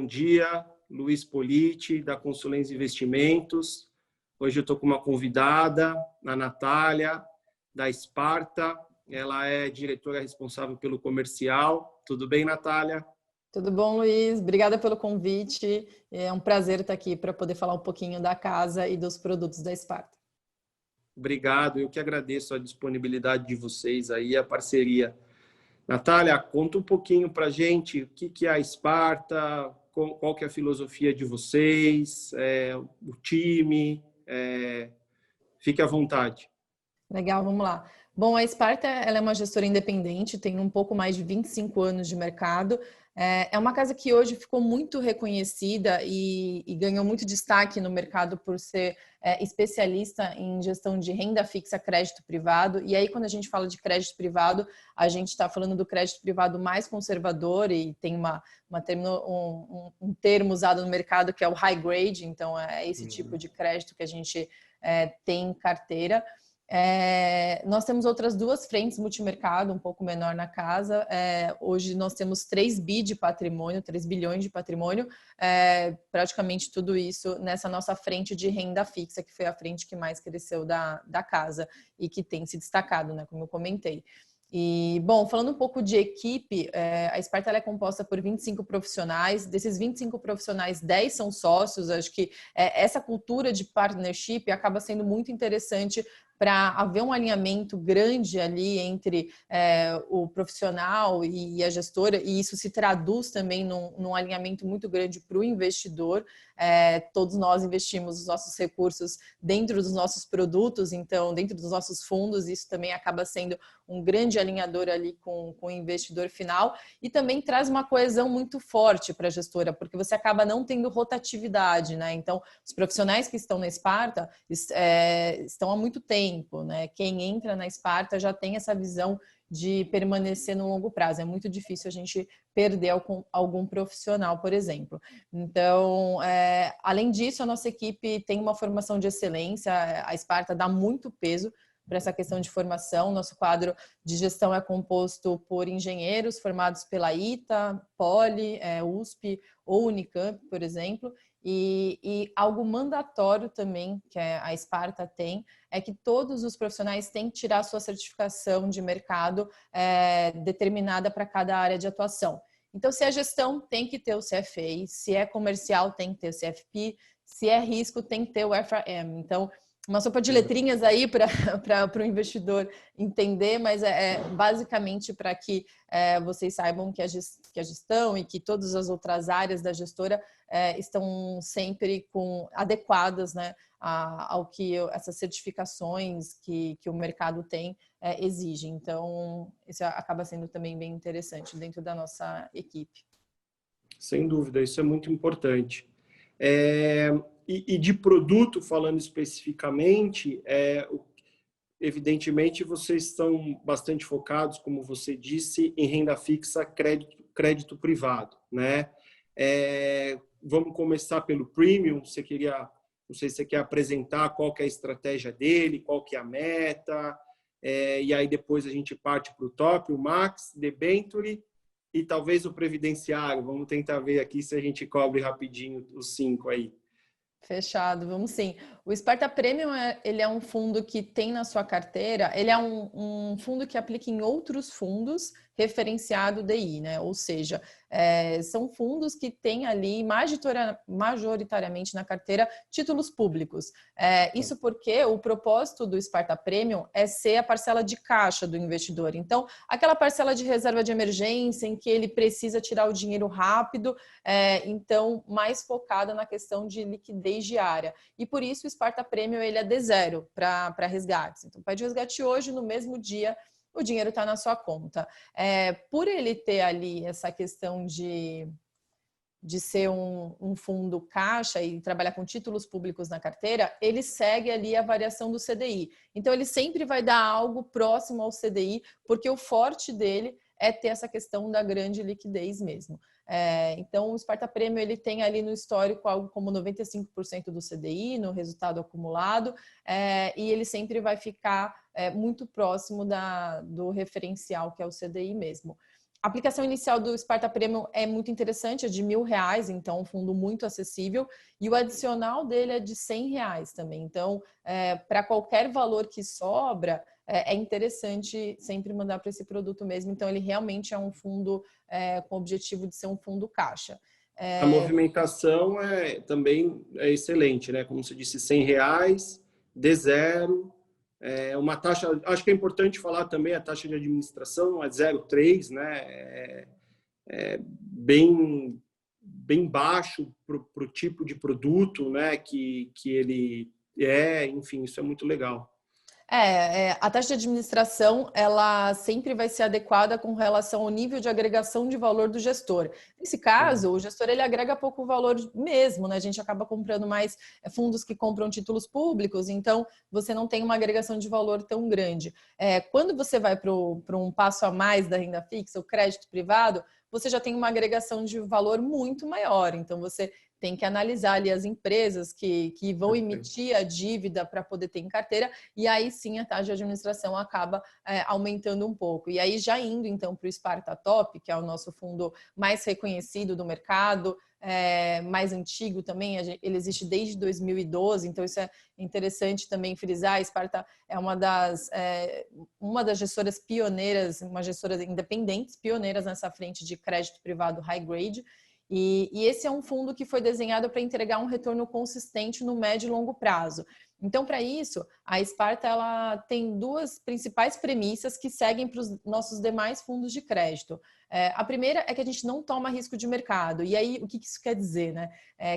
bom dia. Luiz Politi, da Consulência Investimentos. Hoje eu estou com uma convidada, a Natália, da Sparta. Ela é diretora responsável pelo comercial. Tudo bem, Natália? Tudo bom, Luiz? Obrigada pelo convite. É um prazer estar aqui para poder falar um pouquinho da casa e dos produtos da Sparta. Obrigado. Eu que agradeço a disponibilidade de vocês aí, a parceria. Natália, conta um pouquinho para a gente o que é a Sparta, qual que é a filosofia de vocês, o time. Fique à vontade. Legal, vamos lá. Bom, a Sparta ela é uma gestora independente, tem um pouco mais de 25 anos de mercado. É uma casa que hoje ficou muito reconhecida e ganhou muito destaque no mercado por ser especialista em gestão de renda fixa, crédito privado. E aí, quando a gente fala de crédito privado, a gente está falando do crédito privado mais conservador e tem um termo usado no mercado que é o high grade. Então, é esse tipo de crédito que a gente tem em carteira. Nós temos outras duas frentes multimercado, um pouco menor na casa. Hoje nós temos 3 bi de patrimônio, 3 bilhões de patrimônio, praticamente tudo isso nessa nossa frente de renda fixa, que foi a frente que mais cresceu da casa e que tem se destacado, né, como eu comentei. E, bom, falando um pouco de equipe, a Sparta ela é composta por 25 profissionais. Desses 25 profissionais, 10 são sócios. Acho que essa cultura de partnership acaba sendo muito interessante para haver um alinhamento grande ali entre o profissional e a gestora, e isso se traduz também num alinhamento muito grande para o investidor. Todos nós investimos os nossos recursos dentro dos nossos produtos, então dentro dos nossos fundos, isso também acaba sendo um grande alinhador ali com o investidor final e também traz uma coesão muito forte para a gestora, porque você acaba não tendo rotatividade, né? Então, os profissionais que estão na Sparta estão há muito tempo, né? Quem entra na Sparta já tem essa visão de permanecer no longo prazo. É muito difícil a gente perder algum profissional, por exemplo. Então, além disso, a nossa equipe tem uma formação de excelência. A Sparta dá muito peso para essa questão de formação. Nosso quadro de gestão é composto por engenheiros formados pela ITA, Poli, USP ou Unicamp, por exemplo. E algo mandatório também que a Sparta tem é que todos os profissionais têm que tirar sua certificação de mercado determinada para cada área de atuação. Então, se é gestão, tem que ter o CFA, se é comercial, tem que ter o CFP, se é risco, tem que ter o FRM. Então, uma sopa de letrinhas aí para o investidor entender, mas basicamente para que vocês saibam que a gestão e que todas as outras áreas da gestora estão sempre adequadas, né, ao que essas certificações que o mercado tem exige. Então, isso acaba sendo também bem interessante dentro da nossa equipe. Sem dúvida, isso é muito importante. E de produto, falando especificamente, evidentemente vocês estão bastante focados, como você disse, em renda fixa, crédito privado, né? Vamos começar pelo Premium. Não sei se você quer apresentar qual que é a estratégia dele, qual que é a meta, e aí depois a gente parte para o Top, o Max, Debenture e talvez o Previdenciário. Vamos tentar ver aqui se a gente cobre rapidinho os 5 aí. Fechado, vamos sim. O Sparta Premium ele é um fundo que tem na sua carteira, ele é um fundo que aplica em outros fundos referenciado DI, né? Ou seja, são fundos que têm ali majoritariamente na carteira títulos públicos. Isso porque o propósito do Sparta Premium é ser a parcela de caixa do investidor. Então, aquela parcela de reserva de emergência em que ele precisa tirar o dinheiro rápido, então mais focada na questão de liquidez diária. E por isso o Sparta Premium ele é D0 para resgates. Então, pede resgate hoje, no mesmo dia o dinheiro está na sua conta. Por ele ter ali essa questão de ser um fundo caixa e trabalhar com títulos públicos na carteira, ele segue ali a variação do CDI. Então, ele sempre vai dar algo próximo ao CDI, porque o forte dele é ter essa questão da grande liquidez mesmo. Então, o Sparta Premium ele tem ali no histórico algo como 95% do CDI, no resultado acumulado, e ele sempre vai ficar muito próximo do referencial, que é o CDI mesmo. A aplicação inicial do Sparta Premium é muito interessante, é de R$1.000, então um fundo muito acessível, e o adicional dele é de R$100 também. Então, para qualquer valor que sobra, é interessante sempre mandar para esse produto mesmo. Então, ele realmente é um fundo com o objetivo de ser um fundo caixa. A movimentação também é excelente, né? Como você disse, R$100, D0, uma taxa, acho que é importante falar também, a taxa de administração é 0,3, né? Bem baixo para o tipo de produto, né? Que ele enfim, isso é muito legal. A taxa de administração, ela sempre vai ser adequada com relação ao nível de agregação de valor do gestor. Nesse caso, o gestor ele agrega pouco valor mesmo, né? A gente acaba comprando mais fundos que compram títulos públicos, então você não tem uma agregação de valor tão grande. Quando você vai para um passo a mais da renda fixa, o crédito privado, você já tem uma agregação de valor muito maior. Então, você tem que analisar ali as empresas que vão emitir a dívida para poder ter em carteira, e aí sim a taxa de administração acaba aumentando um pouco. E aí já indo então para o Sparta Top, que é o nosso fundo mais reconhecido do mercado, mais antigo também, ele existe desde 2012, então isso é interessante também frisar. A Sparta é uma das gestoras pioneiras, uma gestora independente, pioneiras nessa frente de crédito privado high grade. E esse é um fundo que foi desenhado para entregar um retorno consistente no médio e longo prazo. Então, para isso, a Sparta ela tem duas principais premissas que seguem para os nossos demais fundos de crédito. A primeira é que a gente não toma risco de mercado. E aí, o que isso quer dizer, né?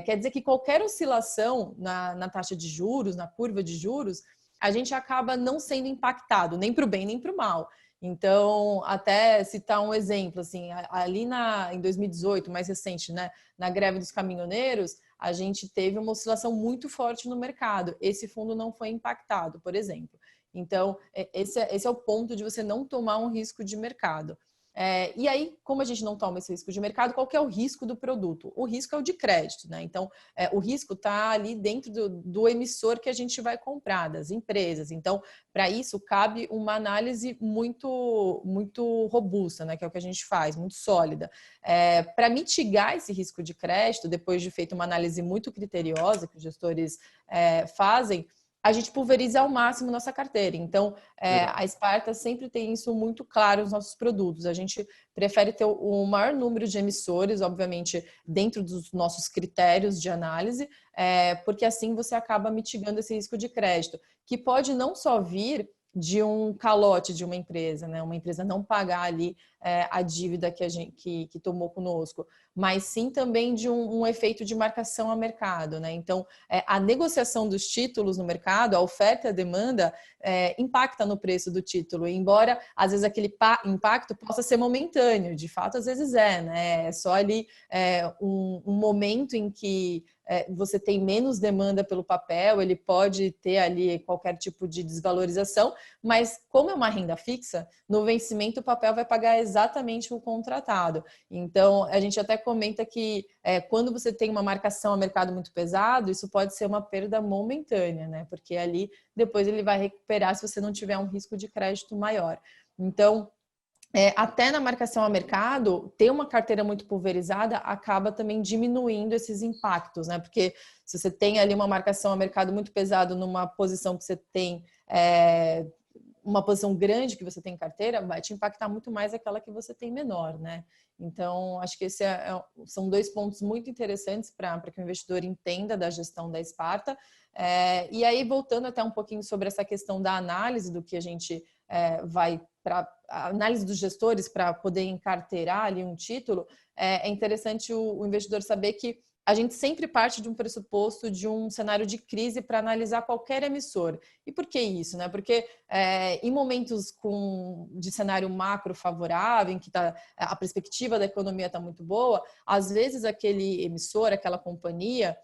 Quer dizer que qualquer oscilação na taxa de juros, na curva de juros, a gente acaba não sendo impactado, nem para o bem nem para o mal. Então, até citar um exemplo, assim, ali em 2018, mais recente, né, na greve dos caminhoneiros, a gente teve uma oscilação muito forte no mercado. Esse fundo não foi impactado, por exemplo. Então, esse é o ponto de você não tomar um risco de mercado. E aí, como a gente não toma esse risco de mercado, qual que é o risco do produto? O risco é o de crédito, né? Então, o risco está ali dentro do emissor que a gente vai comprar, das empresas. Então, para isso, cabe uma análise muito, muito robusta, né? Que é o que a gente faz, muito sólida. Para mitigar esse risco de crédito, depois de feita uma análise muito criteriosa que os gestores fazem, a gente pulveriza ao máximo nossa carteira. Então, a Sparta sempre tem isso muito claro nos nossos produtos. A gente prefere ter o maior número de emissores, obviamente, dentro dos nossos critérios de análise, porque assim você acaba mitigando esse risco de crédito, que pode não só vir de um calote de uma empresa, né? Uma empresa não pagar ali a dívida que tomou conosco, mas sim também de um efeito de marcação a mercado, né? Então, a negociação dos títulos no mercado, a oferta e a demanda, impacta no preço do título, embora às vezes aquele impacto possa ser momentâneo, de fato às vezes né? É só ali um momento em que você tem menos demanda pelo papel, ele pode ter ali qualquer tipo de desvalorização, mas como é uma renda fixa, no vencimento o papel vai pagar exatamente o contratado. Então, a gente até comenta que quando você tem uma marcação a mercado muito pesado, isso pode ser uma perda momentânea, né? Porque ali depois ele vai recuperar se você não tiver um risco de crédito maior. Então, até na marcação a mercado, ter uma carteira muito pulverizada acaba também diminuindo esses impactos, né? Porque se você tem ali uma marcação a mercado muito pesado numa posição que você tem uma posição grande que você tem em carteira, vai te impactar muito mais aquela que você tem menor, né? Então, acho que são dois pontos muito interessantes para que o investidor entenda da gestão da Sparta. E aí, voltando até um pouquinho sobre essa questão da análise do que a gente vai para a análise dos gestores para poder encarteirar ali um título, é interessante o investidor saber que a gente sempre parte de um pressuposto de um cenário de crise para analisar qualquer emissor. E por que isso, né? Porque em momentos de cenário macro favorável, em que a perspectiva da economia está muito boa, às vezes aquele emissor, aquela companhia,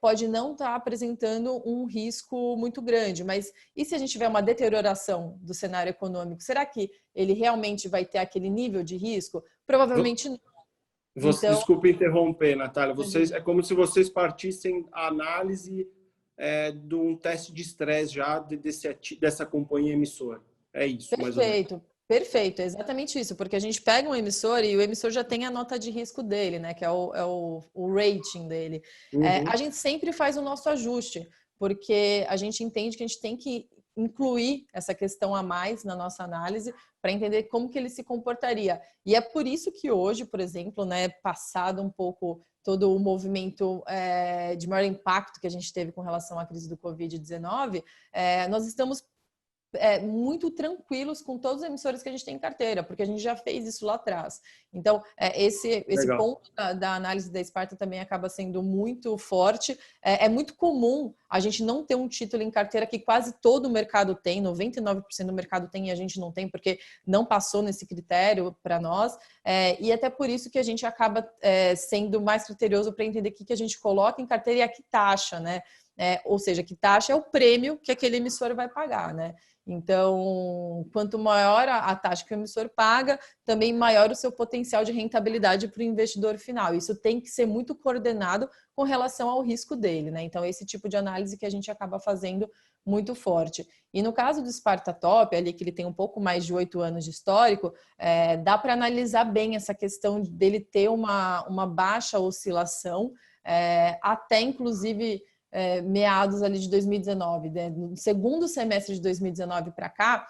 pode não estar apresentando um risco muito grande, mas e se a gente tiver uma deterioração do cenário econômico, será que ele realmente vai ter aquele nível de risco? Provavelmente não. Então, desculpa interromper, Natália. É como se vocês partissem a análise de um teste de estresse já dessa companhia emissora. É isso, mais ou menos. Perfeito, é exatamente isso, porque a gente pega um emissor e o emissor já tem a nota de risco dele, né? Que é o rating dele. A gente sempre faz o nosso ajuste, porque a gente entende que a gente tem que incluir essa questão a mais na nossa análise para entender como que ele se comportaria. E é por isso que hoje, por exemplo, né, passado um pouco todo o movimento de maior impacto que a gente teve com relação à crise do Covid-19, nós estamos muito tranquilos com todos os emissores que a gente tem em carteira, porque a gente já fez isso lá atrás. Então, esse ponto da análise da Sparta também acaba sendo muito forte. É muito comum a gente não ter um título em carteira que quase todo o mercado tem, 99% do mercado tem e a gente não tem, porque não passou nesse critério para nós. E até por isso que a gente acaba sendo mais criterioso para entender o que a gente coloca em carteira e a que taxa, né? Ou seja, que taxa é o prêmio que aquele emissor vai pagar, né? Então, quanto maior a taxa que o emissor paga, também maior o seu potencial de rentabilidade para o investidor final. Isso tem que ser muito coordenado com relação ao risco dele, né? Então, esse tipo de análise que a gente acaba fazendo muito forte. E no caso do Sparta Top, ali que ele tem um pouco mais de 8 anos de histórico, dá para analisar bem essa questão dele ter uma baixa oscilação, até inclusive meados ali de 2019, né? No segundo semestre de 2019 para cá,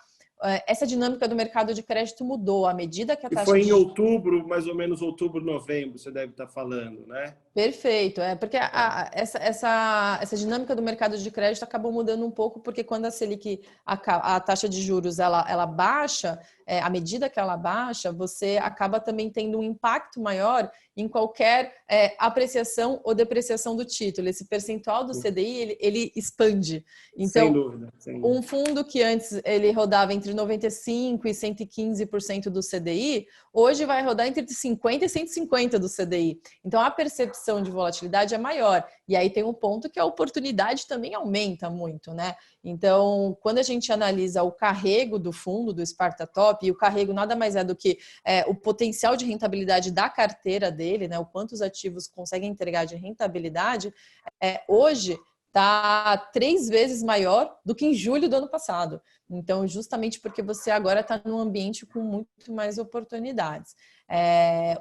essa dinâmica do mercado de crédito mudou à medida que a taxa foi em outubro, mais ou menos outubro, novembro, você deve estar falando, né? Perfeito, porque essa dinâmica do mercado de crédito acabou mudando um pouco, porque quando a Selic, a taxa de juros, ela baixa, à medida que ela baixa, você acaba também tendo um impacto maior em qualquer apreciação ou depreciação do título. Esse percentual do CDI, ele expande. Então, sem dúvida. Um fundo que antes ele rodava entre 95% e 115% do CDI, hoje vai rodar entre 50% e 150% do CDI. Então, a percepção de volatilidade é maior. E aí tem um ponto que a oportunidade também aumenta muito, né? Então, quando a gente analisa o carrego do fundo, do Sparta Top, e o carrego nada mais é do que o potencial de rentabilidade da carteira dele, né? O quanto os ativos conseguem entregar de rentabilidade, hoje está 3 vezes maior do que em julho do ano passado. Então, justamente porque você agora está num ambiente com muito mais oportunidades.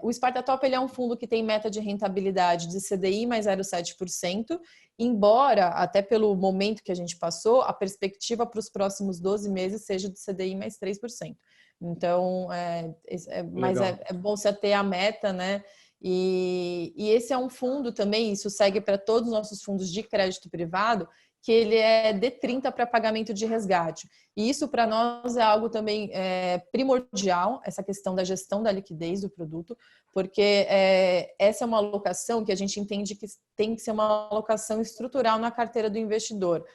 O Sparta Top ele é um fundo que tem meta de rentabilidade de CDI mais 0,7%, embora, até pelo momento que a gente passou, a perspectiva para os próximos 12 meses seja de CDI mais 3%. Então, mas é bom você ter a meta, né? E esse é um fundo também, isso segue para todos os nossos fundos de crédito privado, que ele é D30 para pagamento de resgate. E isso para nós é algo também primordial, essa questão da gestão da liquidez do produto, porque essa é uma alocação que a gente entende que tem que ser uma alocação estrutural na carteira do investidor.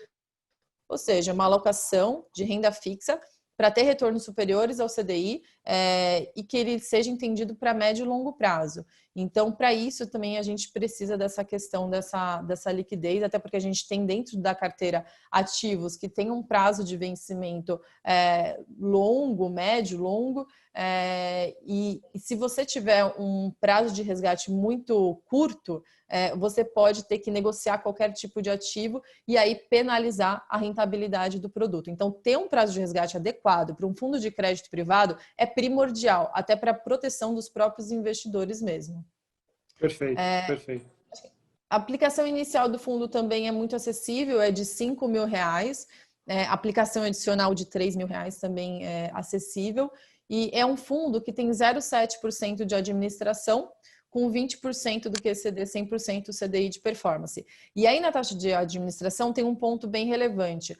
Ou seja, uma alocação de renda fixa para ter retornos superiores ao CDI e que ele seja entendido para médio e longo prazo. Então, para isso também a gente precisa dessa questão dessa liquidez, até porque a gente tem dentro da carteira ativos que têm um prazo de vencimento longo, médio, longo, e se você tiver um prazo de resgate muito curto, você pode ter que negociar qualquer tipo de ativo e aí penalizar a rentabilidade do produto. Então, ter um prazo de resgate adequado para um fundo de crédito privado é primordial, até para a proteção dos próprios investidores mesmo. Perfeito, perfeito. A aplicação inicial do fundo também é muito acessível, é de R$5.000. A aplicação adicional de R$3.000 também é acessível. E é um fundo que tem 0,7% de administração, com 20% do QCD, 100% CDI de performance. E aí na taxa de administração tem um ponto bem relevante.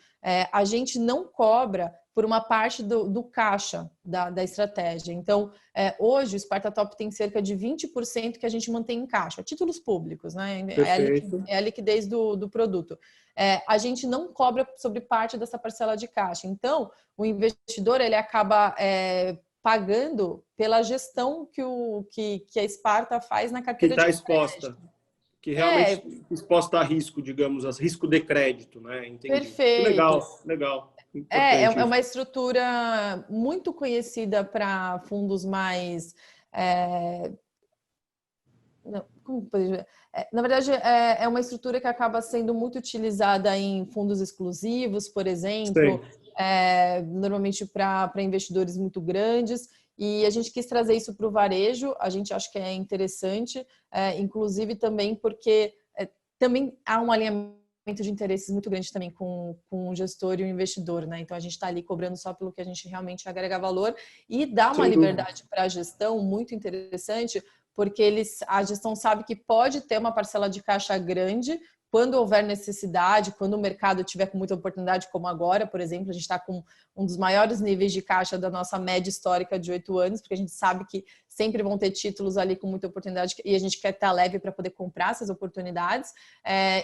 A gente não cobra por uma parte do caixa da estratégia. Então, hoje o Sparta Top tem cerca de 20% que a gente mantém em caixa, títulos públicos, né? É a liquidez do produto. A gente não cobra sobre parte dessa parcela de caixa. Então, o investidor ele acaba pagando pela gestão que a Sparta faz na carteira que está de exposta, que realmente exposta a risco, digamos, a risco de crédito, né? Entendi. Perfeito. Que legal, legal. É uma estrutura muito conhecida para fundos mais... como pode dizer? Na verdade, é uma estrutura que acaba sendo muito utilizada em fundos exclusivos, por exemplo. normalmente para investidores muito grandes. E a gente quis trazer isso para o varejo, a gente acha que é interessante, inclusive também porque também há um alinhamento de interesses muito grande também com o gestor e o investidor, né? Então a gente está ali cobrando só pelo que a gente realmente agrega valor e dá uma liberdade para a gestão muito interessante, porque a gestão sabe que pode ter uma parcela de caixa grande quando houver necessidade, quando o mercado tiver com muita oportunidade, como agora, por exemplo, a gente está com um dos maiores níveis de caixa da nossa média histórica de 8 anos, porque a gente sabe que sempre vão ter títulos ali com muita oportunidade e a gente quer estar leve para poder comprar essas oportunidades.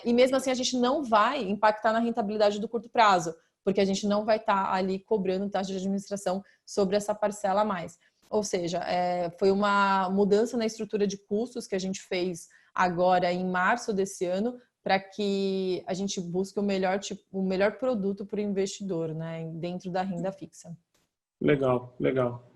E mesmo assim, a gente não vai impactar na rentabilidade do curto prazo, porque a gente não vai estar ali cobrando taxa de administração sobre essa parcela a mais. Ou seja, foi uma mudança na estrutura de custos que a gente fez agora em março desse ano, para que a gente busque o melhor produto para o investidor, né, dentro da renda fixa. Legal, legal.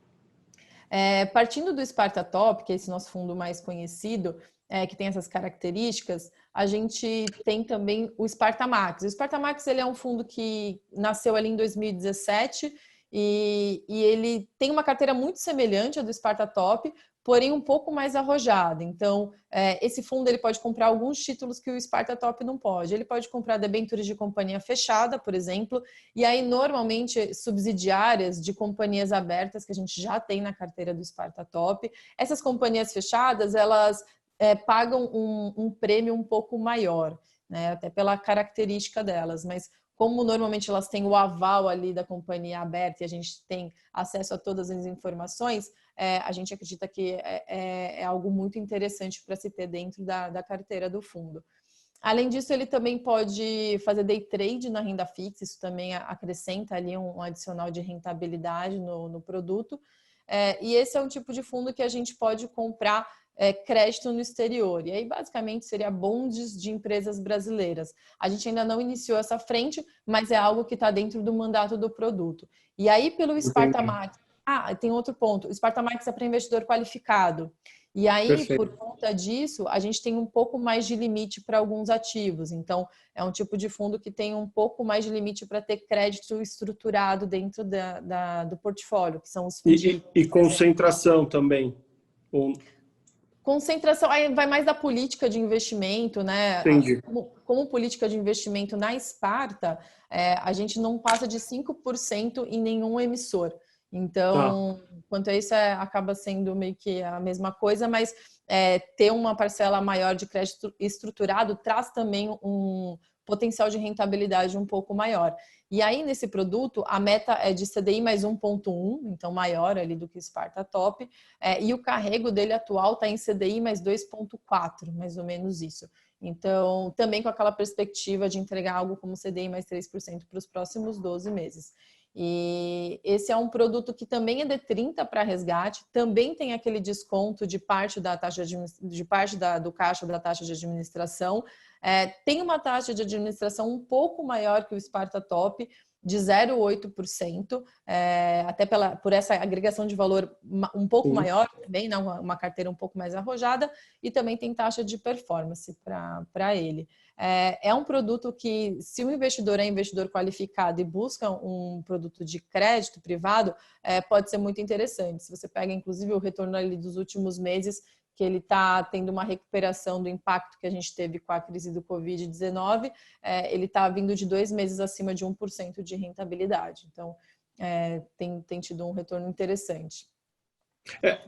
Partindo do Sparta Top, que é esse nosso fundo mais conhecido, que tem essas características, a gente tem também o Sparta Max. O Sparta Max ele é um fundo que nasceu ali em 2017 e ele tem uma carteira muito semelhante à do Sparta Top, porém um pouco mais arrojada. Então, esse fundo ele pode comprar alguns títulos que o Sparta Top não pode. Ele pode comprar debêntures de companhia fechada, por exemplo, e aí normalmente subsidiárias de companhias abertas que a gente já tem na carteira do Sparta Top. Essas companhias fechadas, elas pagam um prêmio um pouco maior, né? Até pela característica delas, mas como normalmente elas têm o aval ali da companhia aberta e a gente tem acesso a todas as informações, a gente acredita que é algo muito interessante para se ter dentro da carteira do fundo. Além disso, ele também pode fazer day trade na renda fixa, isso também acrescenta ali um adicional de rentabilidade no produto. E esse é um tipo de fundo que a gente pode comprar crédito no exterior. E aí, basicamente, seria bondes de empresas brasileiras. A gente ainda não iniciou essa frente, mas é algo que está dentro do mandato do produto. E aí, pelo Sparta Max... tem outro ponto. O Sparta Max é para investidor qualificado. E aí, Perfeito. por conta disso, a gente tem um pouco mais de limite para alguns ativos. Então, é um tipo de fundo que tem um pouco mais de limite para ter crédito estruturado dentro do portfólio, que são os FDICs. E concentração também. Concentração, aí vai mais da política de investimento, né? Entendi. Como política de investimento na Sparta, a gente não passa de 5% em nenhum emissor. Então, quanto a isso, acaba sendo meio que a mesma coisa, mas ter uma parcela maior de crédito estruturado traz também um potencial de rentabilidade um pouco maior. E aí, nesse produto, a meta é de CDI mais 1,1, então maior ali do que o Sparta Top, e o carrego dele atual está em CDI mais 2,4, mais ou menos isso. Então, também com aquela perspectiva de entregar algo como CDI mais 3% para os próximos 12 meses. E esse é um produto que também é D30 para resgate, também tem aquele desconto de parte da taxa do caixa da taxa de administração. Tem uma taxa de administração um pouco maior que o Sparta Top, de 0,8%, até por essa agregação de valor um pouco maior também, né? Uma carteira um pouco mais arrojada, e também tem taxa de performance para ele. É um produto que, se o investidor é investidor qualificado e busca um produto de crédito privado, pode ser muito interessante. Se você pega, inclusive, o retorno ali dos últimos meses, que ele está tendo uma recuperação do impacto que a gente teve com a crise do Covid-19, ele está vindo de 2 meses acima de 1% de rentabilidade. Então, tem tido um retorno interessante.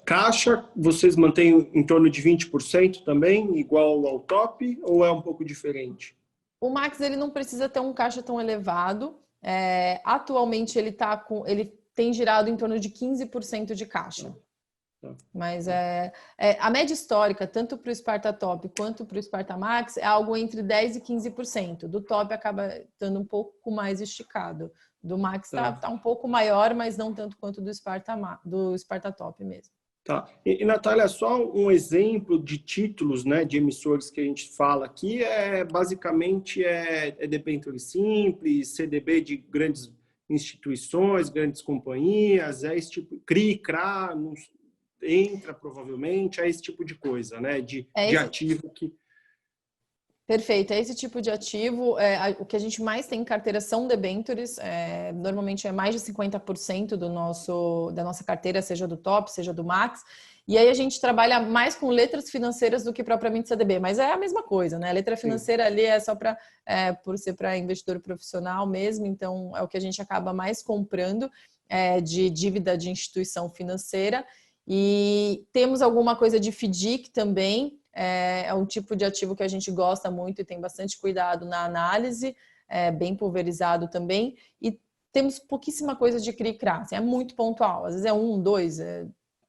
Caixa, vocês mantêm em torno de 20% também, igual ao top, ou é um pouco diferente? O Max ele não precisa ter um caixa tão elevado. Atualmente ele tem girado em torno de 15% de caixa. Mas a média histórica, tanto para o Sparta Top quanto para o Sparta Max, é algo entre 10% e 15%. Do Top acaba estando um pouco mais esticado. Do Max está um pouco maior, mas não tanto quanto do Sparta Top mesmo. Tá. E Natália, só um exemplo de títulos, né, de emissores que a gente fala aqui, basicamente debênture simples, CDB de grandes instituições, grandes companhias, esse tipo, CRI, CRA, entra provavelmente, esse tipo de coisa, né, de ativo que... Perfeito, é esse tipo de ativo, o que a gente mais tem em carteira são debentures, normalmente é mais de 50% da nossa carteira, seja do top, seja do max, e aí a gente trabalha mais com letras financeiras do que propriamente CDB, mas é a mesma coisa, né? A letra Sim. financeira ali é só por ser para investidor profissional mesmo, então é o que a gente acaba mais comprando de dívida de instituição financeira, e temos alguma coisa de FDIC também. É um tipo de ativo que a gente gosta muito e tem bastante cuidado na análise, bem pulverizado também. E temos pouquíssima coisa de CRI e CRA, assim, é muito pontual. Às vezes é um, dois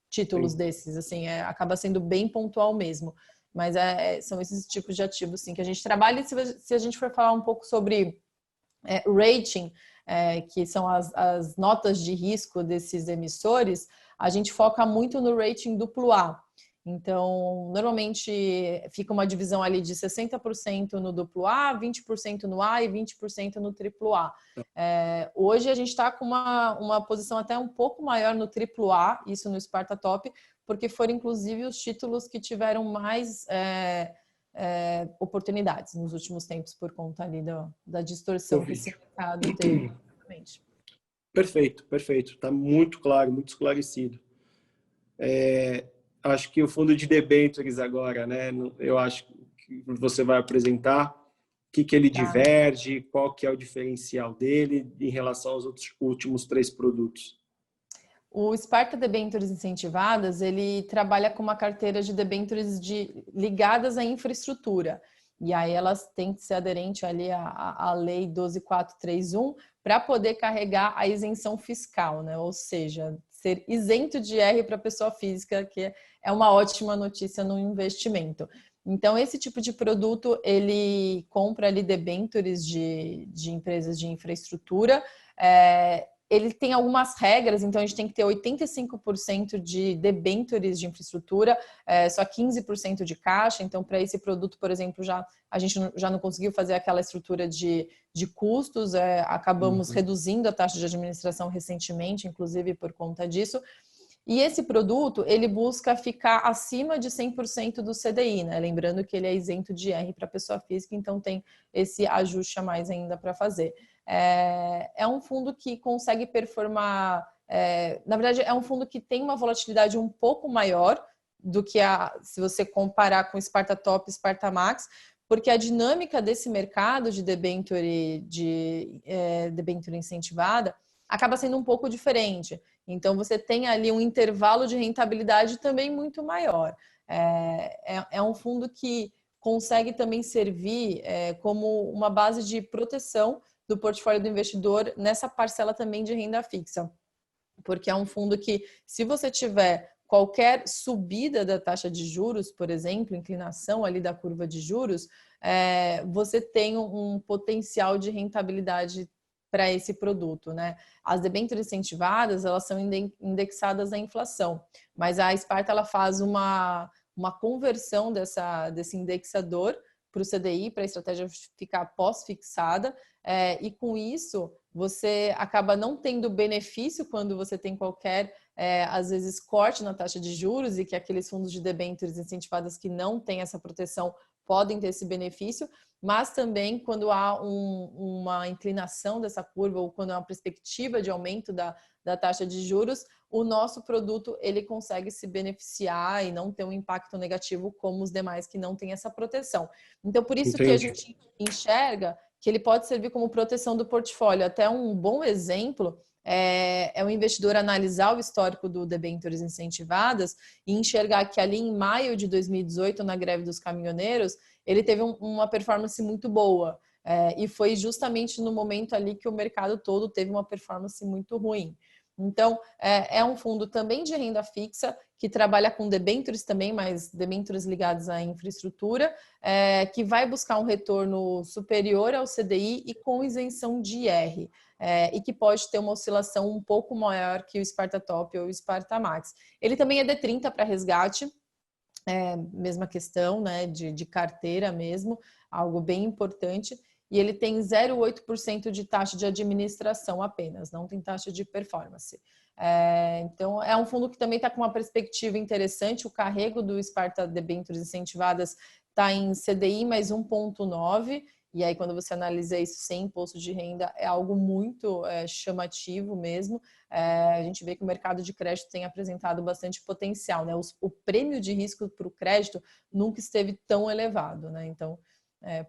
títulos Sim. desses, assim, acaba sendo bem pontual mesmo. Mas são esses tipos de ativos assim, que a gente trabalha. E se a gente for falar um pouco sobre rating, que são as notas de risco desses emissores, a gente foca muito no rating duplo A. Então, normalmente fica uma divisão ali de 60% no duplo A, 20% no A e 20% no triplo A. Hoje a gente está com uma posição até um pouco maior no triplo A, isso no Sparta Top, porque foram inclusive os títulos que tiveram mais oportunidades nos últimos tempos por conta ali da distorção que esse mercado teve. Perfeito, perfeito. Está muito claro, muito esclarecido. Acho que o fundo de debêntures agora, né? Eu acho que você vai apresentar o que ele diverge, qual que é o diferencial dele em relação aos outros últimos 3 produtos. O Sparta Debêntures Incentivadas, ele trabalha com uma carteira de debêntures ligadas à infraestrutura. E aí elas têm que ser aderentes ali à Lei 12.431 para poder carregar a isenção fiscal, né? Ou seja, ser isento de IR para pessoa física, que é uma ótima notícia no investimento. Então, esse tipo de produto, ele compra ali debêntures de empresas de infraestrutura, ele tem algumas regras, então a gente tem que ter 85% de debêntures de infraestrutura, só 15% de caixa. Então, para esse produto, por exemplo, a gente já não conseguiu fazer aquela estrutura de custos, acabamos reduzindo a taxa de administração recentemente, inclusive por conta disso. E esse produto, ele busca ficar acima de 100% do CDI, né? Lembrando que ele é isento de IR para pessoa física, então tem esse ajuste a mais ainda para fazer. É um fundo que consegue performar... na verdade, é um fundo que tem uma volatilidade um pouco maior do que se você comparar com o Sparta Top e Sparta Max, porque a dinâmica desse mercado de debênture incentivada acaba sendo um pouco diferente. Então, você tem ali um intervalo de rentabilidade também muito maior. É um fundo que consegue também servir como uma base de proteção do portfólio do investidor nessa parcela também de renda fixa. Porque é um fundo que, se você tiver qualquer subida da taxa de juros, por exemplo, inclinação ali da curva de juros, você tem um potencial de rentabilidade para esse produto, né? As debêntures incentivadas, elas são indexadas à inflação, mas a Sparta ela faz uma conversão desse indexador para o CDI, para a estratégia ficar pós-fixada, e com isso você acaba não tendo benefício quando você tem qualquer, às vezes, corte na taxa de juros, e que aqueles fundos de debêntures incentivadas que não têm essa proteção podem ter esse benefício, mas também quando há uma inclinação dessa curva ou quando há uma perspectiva de aumento da taxa de juros, o nosso produto ele consegue se beneficiar e não ter um impacto negativo como os demais que não têm essa proteção. Então, por isso que a gente enxerga que ele pode servir como proteção do portfólio. Até um bom exemplo é o investidor analisar o histórico do debêntures incentivadas e enxergar que ali em maio de 2018, na greve dos caminhoneiros, ele teve uma performance muito boa. E foi justamente no momento ali que o mercado todo teve uma performance muito ruim. Então, é um fundo também de renda fixa, que trabalha com debêntures também, mas debêntures ligados à infraestrutura, que vai buscar um retorno superior ao CDI e com isenção de IR, e que pode ter uma oscilação um pouco maior que o Sparta Top ou o Sparta Max. Ele também é D30 para resgate, mesma questão, né, de carteira mesmo, algo bem importante. E ele tem 0,8% de taxa de administração apenas, não tem taxa de performance. Então, é um fundo que também está com uma perspectiva interessante. O carrego do Sparta Debêntures incentivadas está em CDI mais 1,9, e aí quando você analisa isso sem imposto de renda, é algo muito chamativo mesmo. A gente vê que o mercado de crédito tem apresentado bastante potencial, né? O prêmio de risco para o crédito nunca esteve tão elevado, né? Então,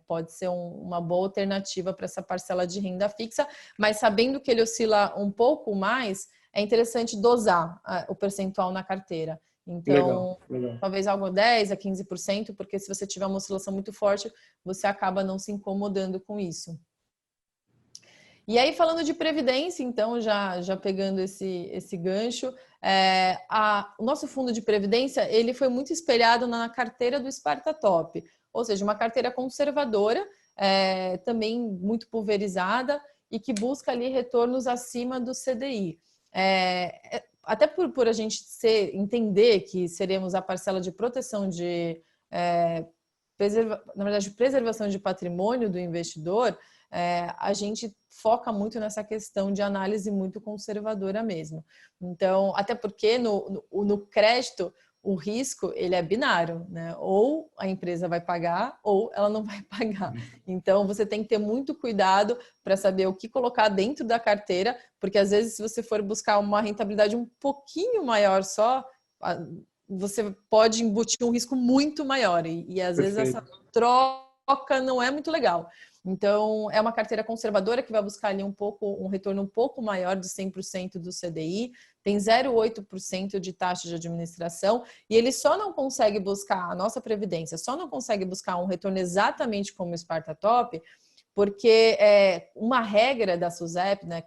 pode ser uma boa alternativa para essa parcela de renda fixa, mas sabendo que ele oscila um pouco mais, é interessante dosar o percentual na carteira. Então, legal. talvez algo 10% a 15%, porque se você tiver uma oscilação muito forte, você acaba não se incomodando com isso. E aí, falando de previdência, então, já pegando esse gancho, o nosso fundo de previdência, ele foi muito espelhado na carteira do Sparta Top, ou seja, uma carteira conservadora, também muito pulverizada e que busca ali retornos acima do CDI. Até por a gente entender que seremos a parcela de proteção na verdade, preservação de patrimônio do investidor, a gente foca muito nessa questão de análise muito conservadora mesmo. Então, até porque no crédito, o risco ele é binário, né? Ou a empresa vai pagar ou ela não vai pagar. Então, você tem que ter muito cuidado para saber o que colocar dentro da carteira, porque às vezes se você for buscar uma rentabilidade um pouquinho maior só, você pode embutir um risco muito maior e às vezes essa troca não é muito legal. Então, é uma carteira conservadora que vai buscar ali um retorno um pouco maior de 100% do CDI, tem 0,8% de taxa de administração e ele só não consegue buscar, a nossa Previdência só não consegue buscar um retorno exatamente como o Sparta Top, porque uma regra da SUSEP, né,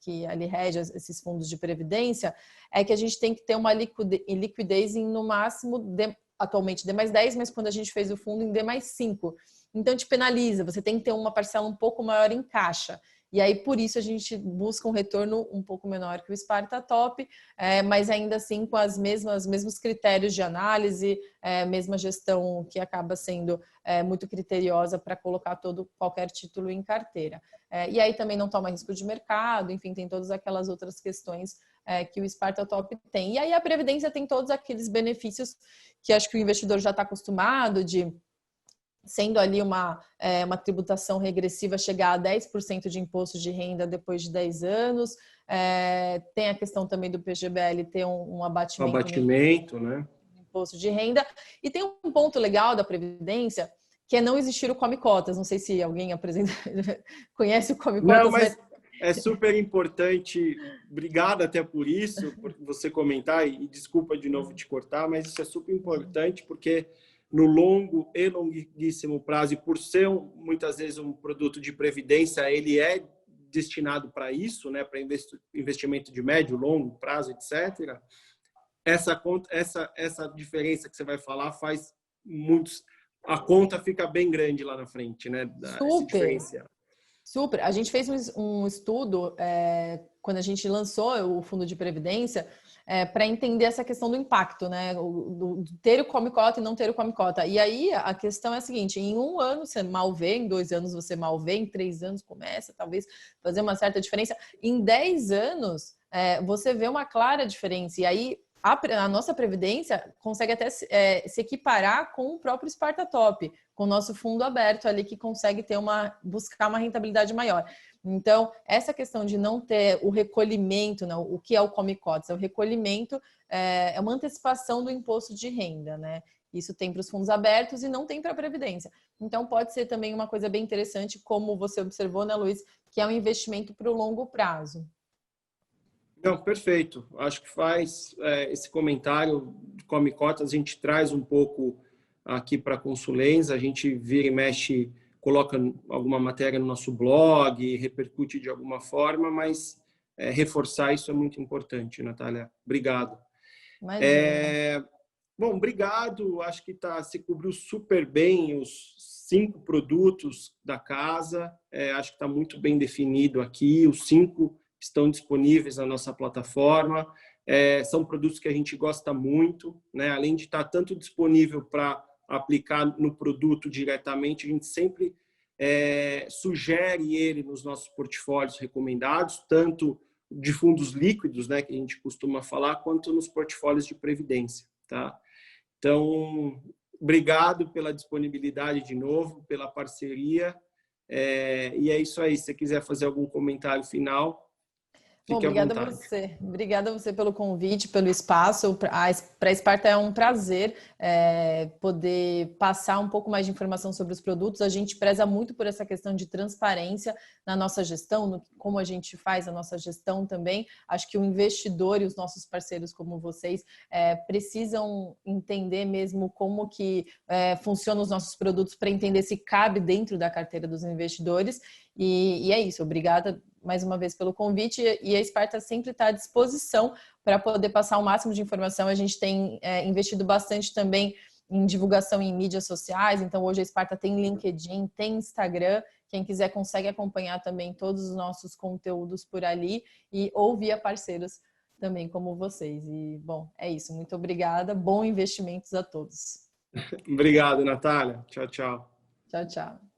que ali rege esses fundos de previdência, é que a gente tem que ter uma liquidez em, no máximo, atualmente D mais 10, mas quando a gente fez o fundo em D mais 5. Então, te penaliza, você tem que ter uma parcela um pouco maior em caixa. E aí, por isso, a gente busca um retorno um pouco menor que o Sparta Top, mas ainda assim com os mesmos critérios de análise, mesma gestão que acaba sendo muito criteriosa para colocar qualquer título em carteira. E aí também não toma risco de mercado, enfim, tem todas aquelas outras questões que o Sparta Top tem. E aí a Previdência tem todos aqueles benefícios que acho que o investidor já está acostumado de, sendo ali uma tributação regressiva, chegar a 10% de imposto de renda depois de 10 anos. Tem a questão também do PGBL ter um abatimento, né? No imposto de renda. E tem um ponto legal da Previdência, que é não existir o Come Cotas. Não sei se alguém conhece o Come Cotas. Não, mas é super importante. Obrigado até por isso, por você comentar, e desculpa de novo te cortar, mas isso é super importante porque no longo e longuíssimo prazo, e por ser muitas vezes um produto de previdência, ele é destinado para isso, né, para investimento de médio, longo prazo, etc. Essa diferença que você vai falar faz muitos... A conta fica bem grande lá na frente, né? Esse diferencial. Super. A gente fez um estudo quando a gente lançou o fundo de previdência para entender essa questão do impacto, né? Do ter o Come Cota e não ter o Come Cota. E aí a questão é a seguinte: em 1 ano você mal vê, em 2 anos você mal vê, em 3 anos começa talvez fazer uma certa diferença. Em 10 anos você vê uma clara diferença. E aí a nossa Previdência consegue até se equiparar com o próprio Sparta Top, com o nosso fundo aberto ali, que consegue buscar uma rentabilidade maior. Então, essa questão de não ter o recolhimento, não, o que é o Come Cotas? O recolhimento é uma antecipação do imposto de renda, né? Isso tem para os fundos abertos e não tem para a Previdência. Então, pode ser também uma coisa bem interessante, como você observou, né, Luiz, que é um investimento para o longo prazo. Não, perfeito. Acho que faz esse comentário de Come Cotas, a gente traz um pouco aqui para a Consulência, a gente vira e mexe, coloca alguma matéria no nosso blog, repercute de alguma forma, mas reforçar isso é muito importante, Natália. Obrigado. Bom, obrigado. Acho que se cobriu super bem os 5 produtos da casa. Acho que está muito bem definido aqui. Os 5 estão disponíveis na nossa plataforma. São produtos que a gente gosta muito, né? Além de estar tanto disponível para aplicar no produto diretamente, a gente sempre sugere ele nos nossos portfólios recomendados, tanto de fundos líquidos, né, que a gente costuma falar, quanto nos portfólios de previdência, tá? Então, obrigado pela disponibilidade de novo, pela parceria. E é isso aí. Se você quiser fazer algum comentário final, Bom, fique à obrigada a vontade. você. Obrigada a você pelo convite, pelo espaço. Para a Sparta é um prazer poder passar um pouco mais de informação sobre os produtos. A gente preza muito por essa questão de transparência na nossa gestão, no como a gente faz a nossa gestão também. Acho que o investidor e os nossos parceiros como vocês precisam entender mesmo como que funcionam os nossos produtos para entender se cabe dentro da carteira dos investidores. E é isso. Obrigada mais uma vez pelo convite, e a Sparta sempre está à disposição para poder passar o máximo de informação. A gente tem investido bastante também em divulgação em mídias sociais, então hoje a Sparta tem LinkedIn, tem Instagram, quem quiser consegue acompanhar também todos os nossos conteúdos por ali e ou via parceiros também como vocês. E, bom, é isso. Muito obrigada. Bons investimentos a todos. Obrigado, Natália. Tchau, tchau. Tchau, tchau.